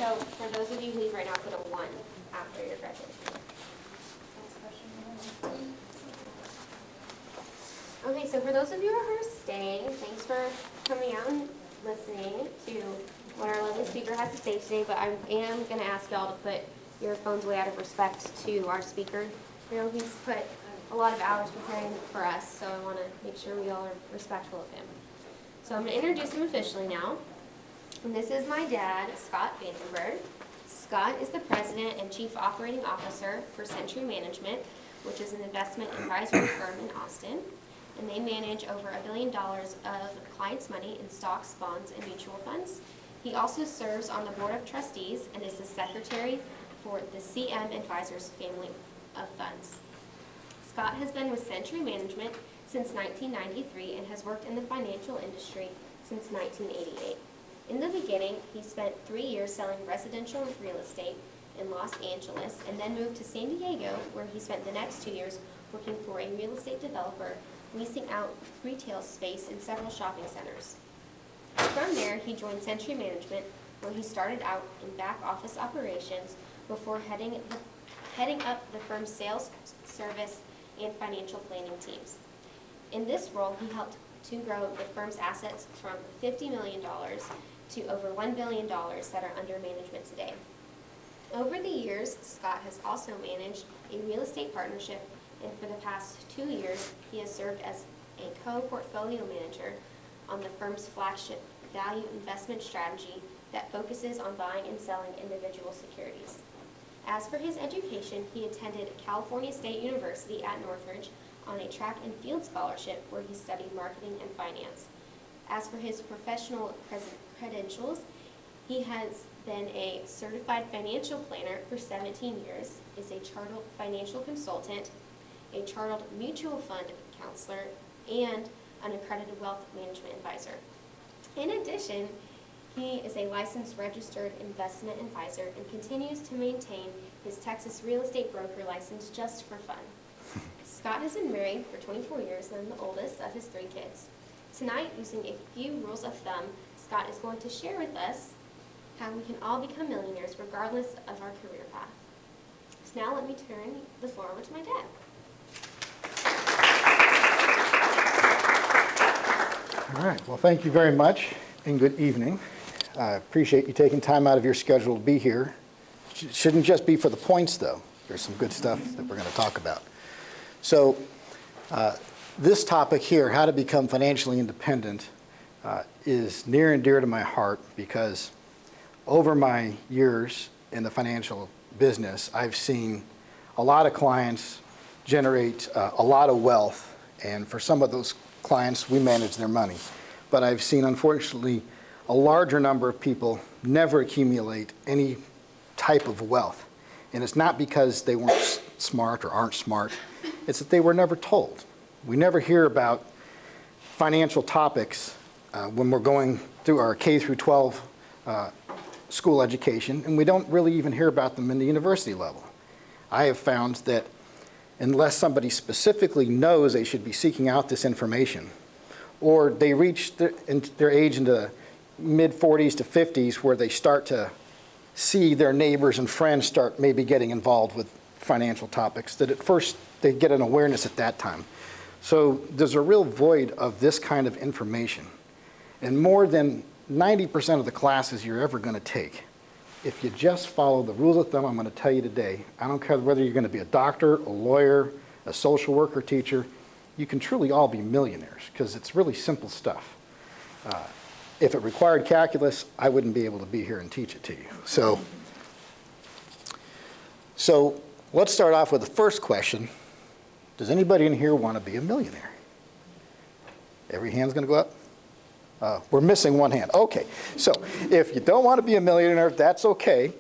So for those of you who leave right now, put a 1 after your graduation. Okay, so for those of you who are staying, thanks for coming out and listening to what our lovely speaker has to say today, but I am going to ask y'all to put your phones away out of respect to our speaker. You know, he's put a lot of hours preparing for us, so I want to make sure we all are respectful of him. So I'm going to introduce him officially now. And this is my dad, Scott Den Berg. Scott is the president and chief operating officer for Century Management, which is an investment advisory firm in Austin. And they manage over $1 billion of clients' money in stocks, bonds, and mutual funds. He also serves on the board of trustees and is the secretary for the CM Advisors family of funds. Scott has been with Century Management since 1993 and has worked in the financial industry since 1988. In the beginning, he spent 3 years selling residential real estate in Los Angeles and then moved to San Diego, where he spent the next 2 years working for a real estate developer, leasing out retail space in several shopping centers. From there, he joined Century Management, where he started out in back office operations before heading up the firm's sales, service, and financial planning teams. In this role, he helped to grow the firm's assets from $50 million to over $1 billion that are under management today. Over the years, Scott has also managed a real estate partnership, and for the past 2 years, he has served as a co-portfolio manager on the firm's flagship value investment strategy that focuses on buying and selling individual securities. As for his education, he attended California State University at Northridge on a track and field scholarship where he studied marketing and finance. As for his professional credentials, he has been a certified financial planner for 17 years, is a chartered financial consultant, a chartered mutual fund counselor, and an accredited wealth management advisor. In addition, he is a licensed registered investment advisor and continues to maintain his Texas real estate broker license just for fun. Scott has been married for 24 years and I'm the oldest of his 3 kids. Tonight, using a few rules of thumb, Scott is going to share with us how we can all become millionaires regardless of our career path. So now let me turn the floor over to my dad. All right, well, thank you very much and good evening. I appreciate you taking time out of your schedule to be here. It shouldn't just be for the points, though. There's some good stuff that we're going to talk about. So this topic here, how to become financially independent, is near and dear to my heart because over my years in the financial business, I've seen a lot of clients generate a lot of wealth, and for some of those clients, we manage their money. But I've seen, unfortunately, a larger number of people never accumulate any type of wealth. And it's not because they weren't smart or aren't smart, it's that they were never told. We never hear about financial topics when we're going through our K through 12 school education, and we don't really even hear about them in the university level. I have found that unless somebody specifically knows they should be seeking out this information, or they reach their age into mid-40s to 50s where they start to see their neighbors and friends start maybe getting involved with financial topics, that at first they get an awareness at that time. So there's a real void of this kind of information. And more than 90% of the classes you're ever going to take, if you just follow the rules of thumb I'm going to tell you today, I don't care whether you're going to be a doctor, a lawyer, a social worker, teacher, you can truly all be millionaires because it's really simple stuff. If it required calculus, I wouldn't be able to be here and teach it to you. So let's start off with the first question. Does anybody in here want to be a millionaire? Every hand's going to go up? We're missing one hand. Okay, so if you don't want to be a millionaire, that's okay.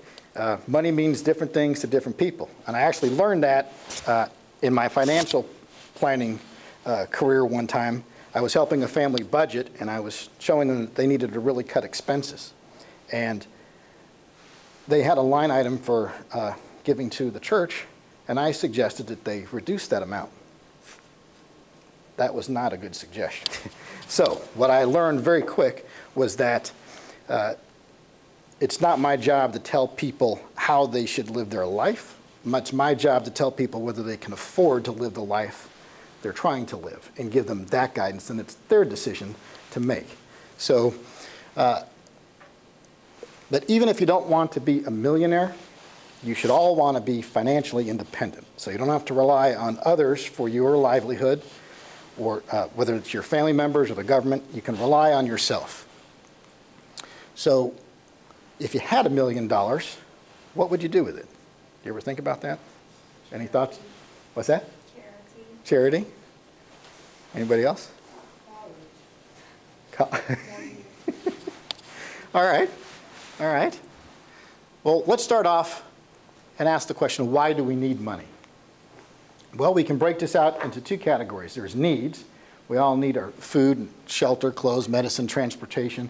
Money means different things to different people. And I actually learned that in my financial planning career one time. I was helping a family budget, and I was showing them that they needed to really cut expenses. And they had a line item for giving to the church, and I suggested that they reduce that amount. That was not a good suggestion. So what I learned very quick was that it's not my job to tell people how they should live their life. It's my job to tell people whether they can afford to live the life they're trying to live and give them that guidance, and it's their decision to make. So, but even if you don't want to be a millionaire, you should all want to be financially independent. So you don't have to rely on others for your livelihood, or whether it's your family members or the government, you can rely on yourself. So if you had $1 million, what would you do with it? You ever think about that? Any thoughts? What's that? Charity. Anybody else? All right. All right. Well, let's start off and ask the question, why do we need money? Well, we can break this out into two categories. There's needs. We all need our food, shelter, clothes, medicine, transportation,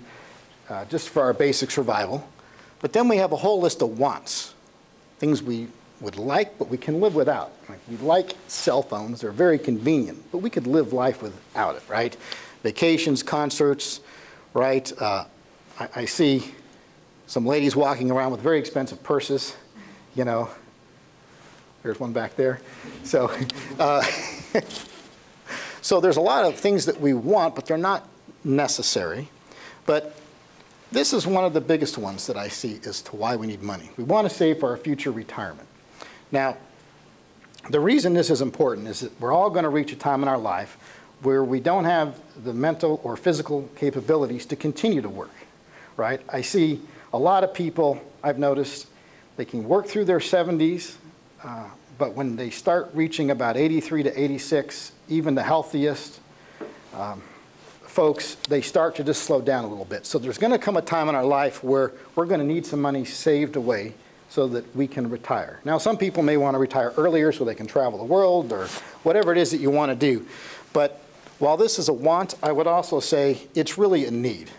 just for our basic survival. But then we have a whole list of wants, things we would like, but we can live without. Like, we like cell phones. They're very convenient, but we could live life without it, right? Vacations, concerts, right? I see some ladies walking around with very expensive purses, you know. There's one back there. So, so there's a lot of things that we want, but they're not necessary. But this is one of the biggest ones that I see as to why we need money. We want to save for our future retirement. Now, the reason this is important is that we're all going to reach a time in our life where we don't have the mental or physical capabilities to continue to work, right? I see a lot of people, I've noticed, they can work through their 70s, but when they start reaching about 83 to 86, even the healthiest folks, they start to just slow down a little bit. So there's going to come a time in our life where we're going to need some money saved away so that we can retire. Now, some people may want to retire earlier so they can travel the world or whatever it is that you want to do. But while this is a want, I would also say it's really a need.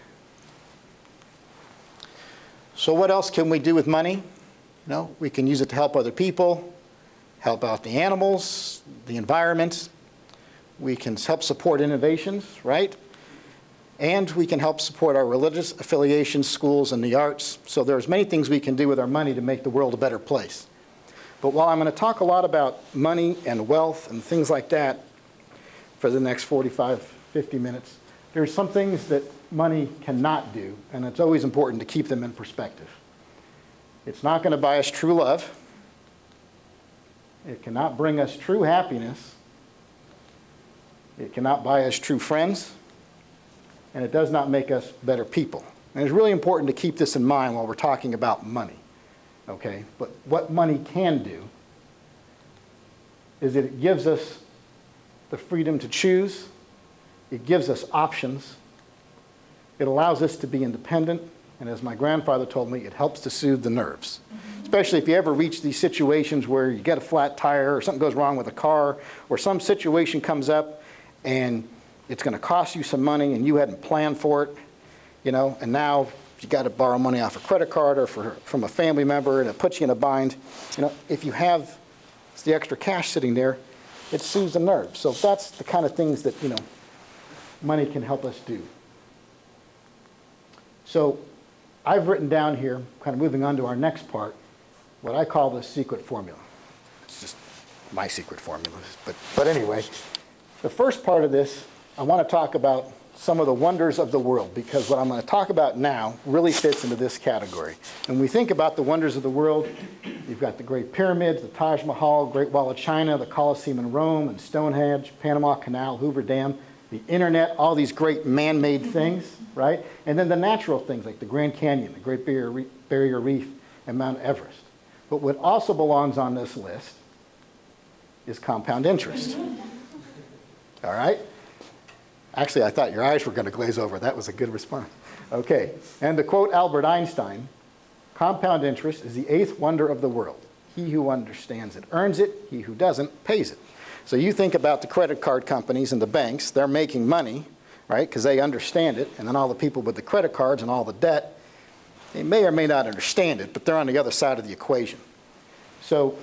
So what else can we do with money? You know, we can use it to help other people, help out the animals, the environment. We can help support innovations, right? And we can help support our religious affiliations, schools, and the arts. So there's many things we can do with our money to make the world a better place. But while I'm going to talk a lot about money and wealth and things like that for the next 45, 50 minutes, there's some things that money cannot do, and it's always important to keep them in perspective. It's not going to buy us true love. It cannot bring us true happiness. It cannot buy us true friends. And it does not make us better people. And it's really important to keep this in mind while we're talking about money, okay? But what money can do is that it gives us the freedom to choose. It gives us options. It allows us to be independent. And as my grandfather told me, it helps to soothe the nerves. Especially if you ever reach these situations where you get a flat tire or something goes wrong with a car or some situation comes up and it's going to cost you some money and you hadn't planned for it, you know, and now you got to borrow money off a credit card or from a family member and it puts you in a bind. You know, if you have the extra cash sitting there, it soothes the nerves. So that's the kind of things that, you know, money can help us do. So I've written down here, kind of moving on to our next part, what I call the secret formula. It's just my secret formula. But anyway, the first part of this, I want to talk about some of the wonders of the world, because what I'm going to talk about now really fits into this category. When we think about the wonders of the world, you've got the Great Pyramids, the Taj Mahal, Great Wall of China, the Colosseum in Rome, and Stonehenge, Panama Canal, Hoover Dam, the internet, all these great man-made things, right? And then the natural things like the Grand Canyon, the Great Barrier Reef, and Mount Everest. But what also belongs on this list is compound interest. All right? Actually, I thought your eyes were going to glaze over. That was a good response. Okay, and to quote Albert Einstein, compound interest is the eighth wonder of the world. He who understands it earns it. He who doesn't pays it. So you think about the credit card companies and the banks. They're making money, right, because they understand it. And then all the people with the credit cards and all the debt, they may or may not understand it, but they're on the other side of the equation. So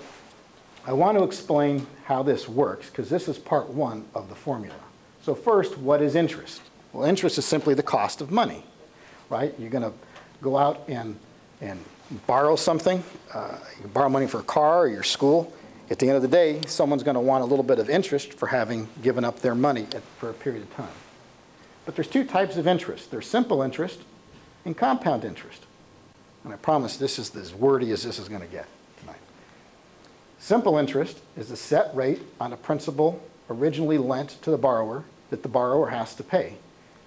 I want to explain how this works, because this is part one of the formula. So first, what is interest? Well, interest is simply the cost of money, right? You're going to go out and and borrow something, you borrow money for a car or your school, at the end of the day, someone's going to want a little bit of interest for having given up their money for a period of time. But there's two types of interest. There's simple interest and compound interest. And I promise this is as wordy as this is going to get tonight. Simple interest is a set rate on a principal originally lent to the borrower that the borrower has to pay.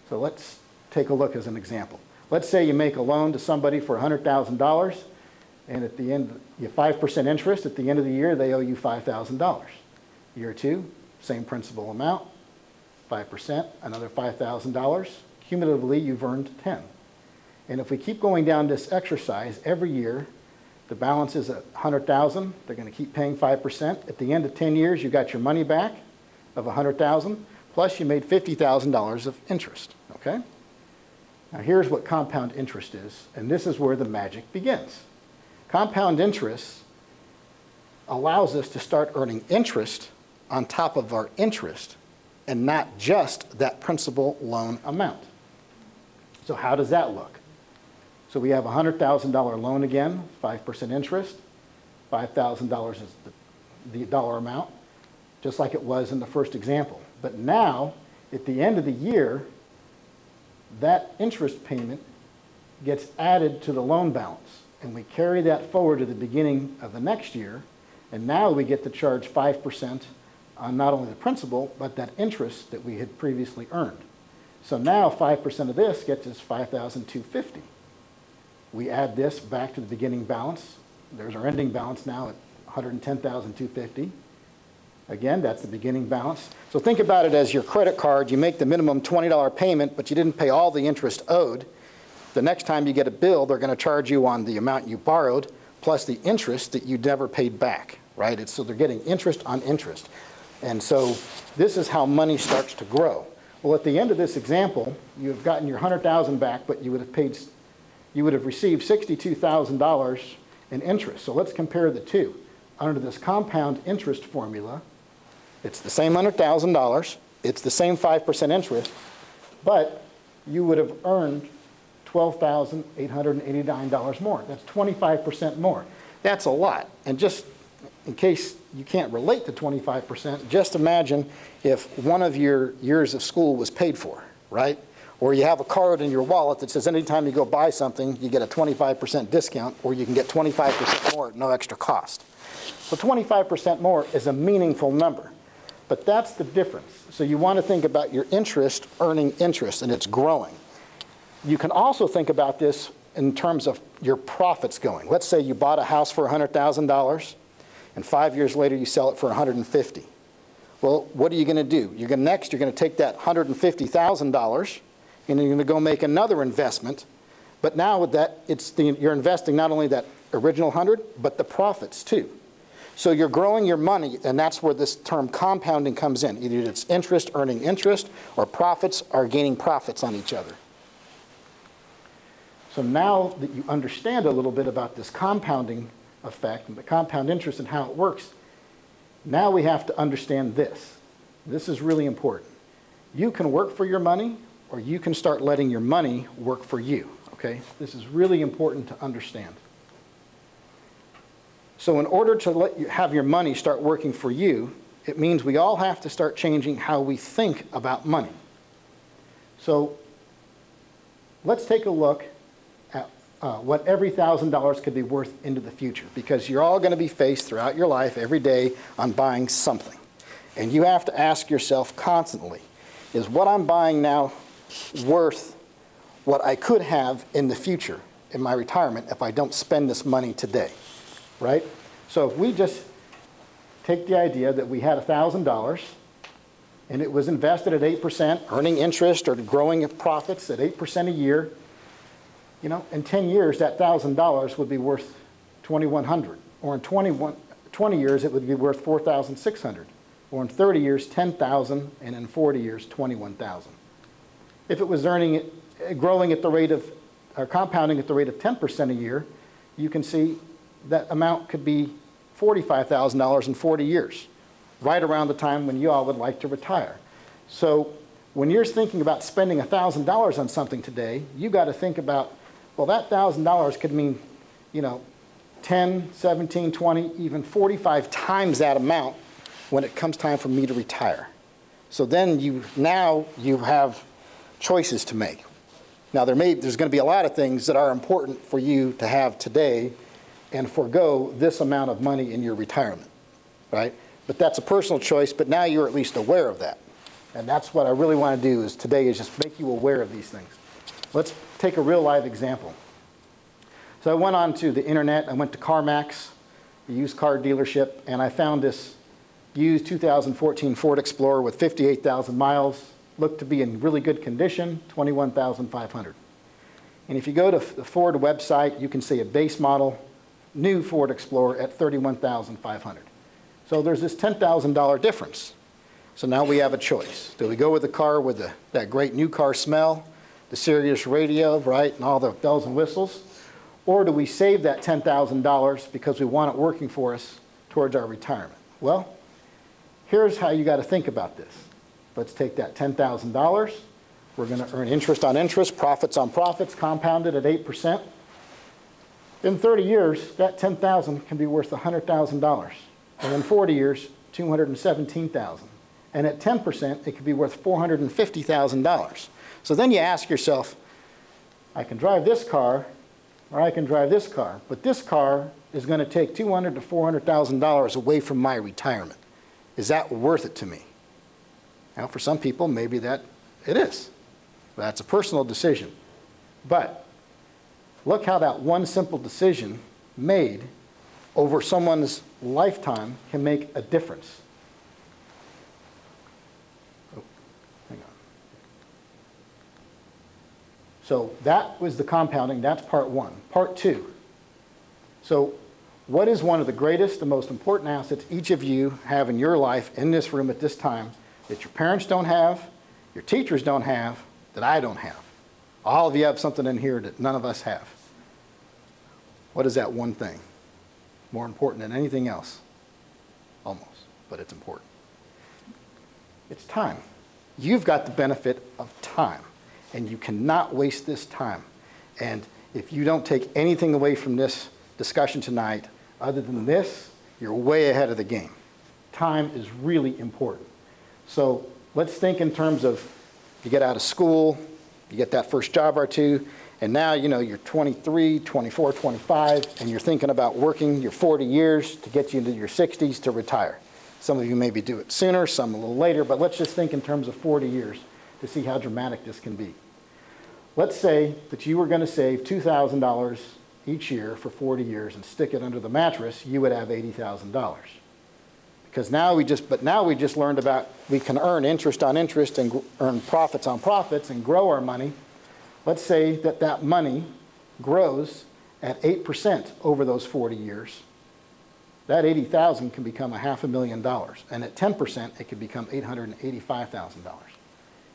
So let's take a look as an example. Let's say you make a loan to somebody for $100,000, and at the end, you have 5% interest. At the end of the year, they owe you $5,000. Year two, same principal amount, 5%, another $5,000. Cumulatively, you've earned 10. And if we keep going down this exercise, every year, the balance is at $100,000. They're going to keep paying 5%. At the end of 10 years, you got your money back of $100,000, plus you made $50,000 of interest, okay? Now here's what compound interest is, and this is where the magic begins. Compound interest allows us to start earning interest on top of our interest and not just that principal loan amount. So how does that look? So we have a $100,000 loan again, 5% interest. $5,000 is the dollar amount, just like it was in the first example. But now, at the end of the year, that interest payment gets added to the loan balance. And we carry that forward to the beginning of the next year. And now we get to charge 5% on not only the principal, but that interest that we had previously earned. So now 5% of this gets us $5,250. We add this back to the beginning balance. There's our ending balance now at $110,250. Again, that's the beginning balance. So think about it as your credit card. You make the minimum $20 payment, but you didn't pay all the interest owed. The next time you get a bill, they're going to charge you on the amount you borrowed plus the interest that you never paid back, right? So they're getting interest on interest. And so this is how money starts to grow. Well, at the end of this example, you have gotten your $100,000 back, but you would have received $62,000 in interest. So let's compare the two. Under this compound interest formula, it's the same $100,000, it's the same 5% interest, but you would have earned $12,889 more. That's 25% more. That's a lot. And just in case you can't relate to 25%, just imagine if one of your years of school was paid for, right? Or you have a card in your wallet that says anytime you go buy something, you get a 25% discount, or you can get 25% more at no extra cost. So 25% more is a meaningful number. But that's the difference. So you want to think about your interest earning interest, and it's growing. You can also think about this in terms of your profits going. Let's say you bought a house for $100,000, and 5 years later you sell it for $150,000. Well, what are you going to do? You're going to take that $150,000, and you're going to go make another investment. But now with that, you're investing not only that original 100, but the profits too. So you're growing your money, and that's where this term compounding comes in. Either it's interest earning interest, or profits are gaining profits on each other. So now that you understand a little bit about this compounding effect and the compound interest and how it works, now we have to understand this. This is really important. You can work for your money, or you can start letting your money work for you, okay? This is really important to understand. So in order to let you have your money start working for you, it means we all have to start changing how we think about money. So let's take a look at what every $1,000 could be worth into the future, because you're all going to be faced throughout your life every day on buying something. And you have to ask yourself constantly, is what I'm buying now worth what I could have in the future in my retirement if I don't spend this money today, right? So if we just take the idea that we had $1,000 and it was invested at 8%, earning interest or growing profits at 8% a year, you know, in 10 years, that $1,000 would be worth $2,100. Or in 20 years, it would be worth $4,600. Or in 30 years, $10,000, and in 40 years, $21,000. If it was growing at the rate of, or compounding at the rate of 10% a year, you can see that amount could be $45,000 in 40 years, right around the time when you all would like to retire. So when you're thinking about spending $1,000 on something today, you got to think about, well, that $1,000 could mean you know, 10, 17, 20, even 45 times that amount when it comes time for me to retire. So then now you have choices to make. Now there's going to be a lot of things that are important for you to have today and forego this amount of money in your retirement, right? But that's a personal choice, but now you're at least aware of that. And that's what I really want to do is today is just make you aware of these things. Let's take a real live example. So I went on to the internet, I went to CarMax, a used car dealership, and I found this used 2014 Ford Explorer with 58,000 miles, looked to be in really good condition, $21,500. And if you go to the Ford website, you can see a base model, new Ford Explorer at $31,500. So there's this $10,000 difference. So now we have a choice. Do we go with the car with that great new car smell, the Sirius radio, right, and all the bells and whistles? Or do we save that $10,000 because we want it working for us towards our retirement? Well, here's how you got to think about this. Let's take that $10,000. We're going to earn interest on interest, profits on profits, compounded at 8%. In 30 years, that $10,000 can be worth $100,000. And in 40 years, $217,000. And at 10%, it could be worth $450,000. So then you ask yourself, I can drive this car, or I can drive this car, but this car is going to take $200,000 to $400,000 away from my retirement. Is that worth it to me? Now, for some people, maybe that it is. That's a personal decision. But look how that one simple decision made over someone's lifetime can make a difference. Oh, hang on. So that was the compounding. That's part one. Part two. So what is one of the greatest, the most important assets each of you have in your life in this room at this time that your parents don't have, your teachers don't have, that I don't have? All of you have something in here that none of us have. What is that one thing? More important than anything else? Almost, but it's important. It's time. You've got the benefit of time, and you cannot waste this time. And if you don't take anything away from this discussion tonight, other than this, you're way ahead of the game. Time is really important. So let's think in terms of you get out of school, you get that first job or two, and now you're 23, 24, 25, and you're thinking about working your 40 years to get you into your 60s to retire. Some of you maybe do it sooner, some a little later, but let's just think in terms of 40 years to see how dramatic this can be. Let's say that you were going to save $2,000 each year for 40 years and stick it under the mattress, you would have $80,000. Because now we just learned about we can earn interest on interest and earn profits on profits and grow our money. Let's say that money grows at 8% over those 40 years. That $80,000 can become $500,000. And at 10%, it could become $885,000.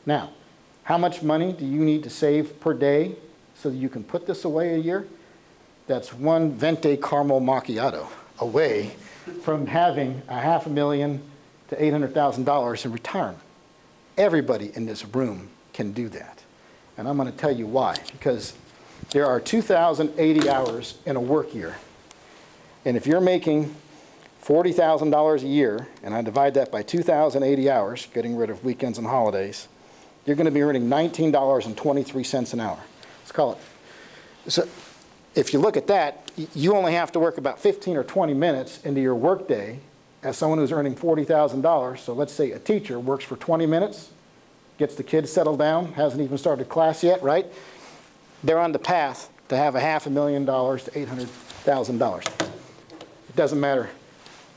Now, how much money do you need to save per day so that you can put this away a year? That's one Venti caramel macchiato away from having $500,000 to $800,000 in retirement. Everybody in this room can do that. And I'm going to tell you why. Because there are 2,080 hours in a work year. And if you're making $40,000 a year, and I divide that by 2,080 hours, getting rid of weekends and holidays, you're going to be earning $19.23 an hour. Let's call it. So if you look at that, you only have to work about 15 or 20 minutes into your workday as someone who's earning $40,000. So let's say a teacher works for 20 minutes, gets the kids settled down, hasn't even started class yet, right? They're on the path to have $500,000 to $800,000. It doesn't matter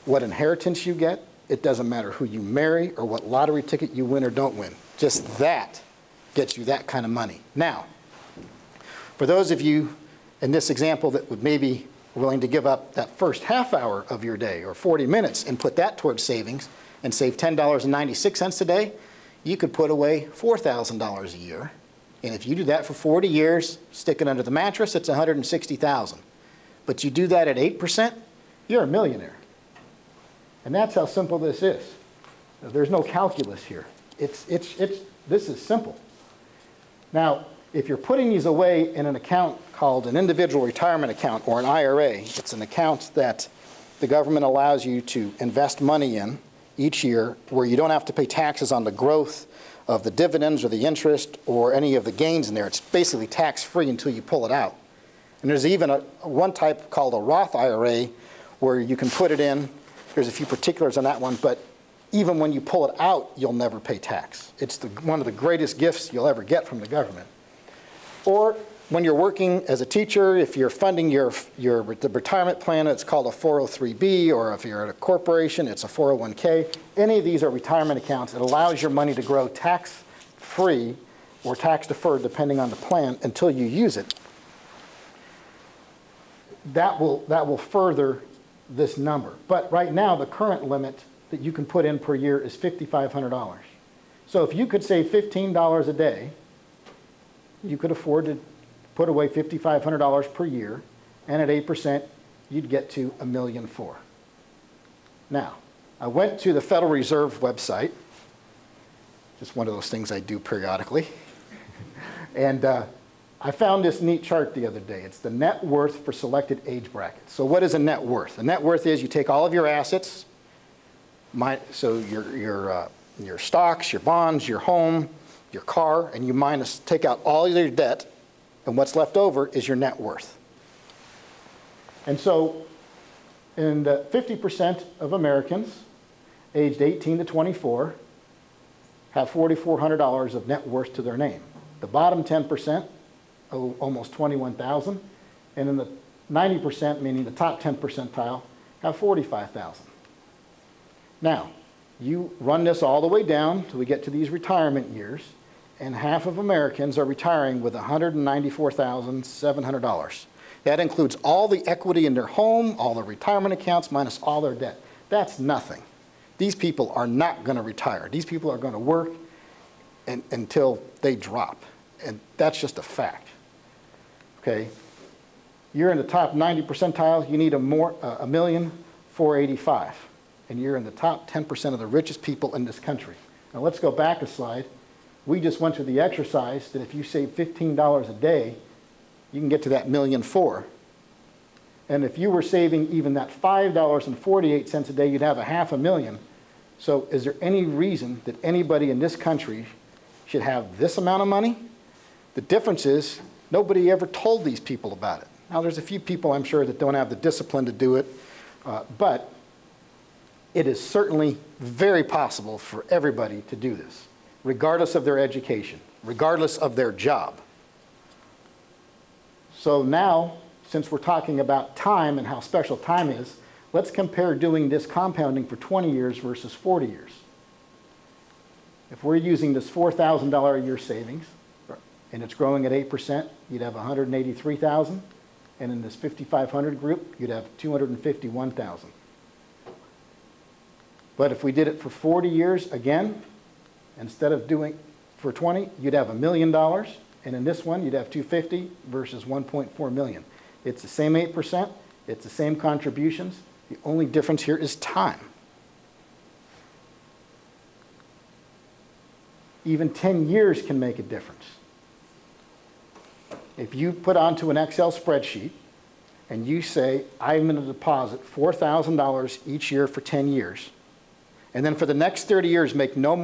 what inheritance you get. It doesn't matter who you marry or what lottery ticket you win or don't win. Just that gets you that kind of money. Now, for those of you in this example that would maybe willing to give up that first half hour of your day or 40 minutes and put that towards savings and save $10.96 a day, you could put away $4,000 a year. And if you do that for 40 years, stick it under the mattress, it's $160,000. But you do that at 8%, you're a millionaire. And that's how simple this is. There's no calculus here. This is simple. Now, If you're putting these away in an account called an individual retirement account or an IRA, it's an account that the government allows you to invest money in each year where you don't have to pay taxes on the growth of the dividends or the interest or any of the gains in there. It's basically tax-free until you pull it out. And there's even one type called a Roth IRA where you can put it in. There's a few particulars on that one, but even when you pull it out, you'll never pay tax. It's one of the greatest gifts you'll ever get from the government. Or when you're working as a teacher, if you're funding the retirement plan, it's called a 403B, or if you're at a corporation, it's a 401K. Any of these are retirement accounts. It allows your money to grow tax-free or tax-deferred, depending on the plan, until you use it. That will further this number. But right now, the current limit that you can put in per year is $5,500. So if you could save $15 a day, you could afford to put away $5,500 per year, and at 8%, you'd get to $1.4 million. Now, I went to the Federal Reserve website, just one of those things I do periodically, and I found this neat chart the other day. It's the net worth for selected age brackets. So what is a net worth? A net worth is you take all of your assets, so your stocks, your bonds, your home, your car, and you take out all of your debt, and what's left over is your net worth. And so, 50% of Americans aged 18 to 24 have $4,400 of net worth to their name. The bottom 10% owe almost $21,000, and in the 90%, meaning the top 10 percentile, have $45,000. Now, you run this all the way down till we get to these retirement years, and half of Americans are retiring with $194,700. That includes all the equity in their home, all the retirement accounts, minus all their debt. That's nothing. These people are not going to retire. These people are going to work until they drop, and that's just a fact. Okay? You're in the top 90 percentile, you need $1,485,000, and you're in the top 10% of the richest people in this country. Now let's go back a slide. We just went through the exercise that if you save $15 a day, you can get to that $1.4 million. And if you were saving even that $5.48 a day, you'd have $500,000. So is there any reason that anybody in this country should have this amount of money? The difference is nobody ever told these people about it. Now there's a few people I'm sure that don't have the discipline to do it, but it is certainly very possible for everybody to do this, regardless of their education, regardless of their job. So now, since we're talking about time and how special time is, let's compare doing this compounding for 20 years versus 40 years. If we're using this $4,000 a year savings, and it's growing at 8%, you'd have $183,000, and in this 5,500 group, you'd have $251,000. But if we did it for 40 years, again, instead of doing for 20, you'd have $1 million, and in this one, you'd have $250,000 versus $1.4 million. It's the same 8%, it's the same contributions. The only difference here is time. Even 10 years can make a difference. If you put onto an Excel spreadsheet and you say, I'm going to deposit $4,000 each year for 10 years, and then for the next 30 years make no more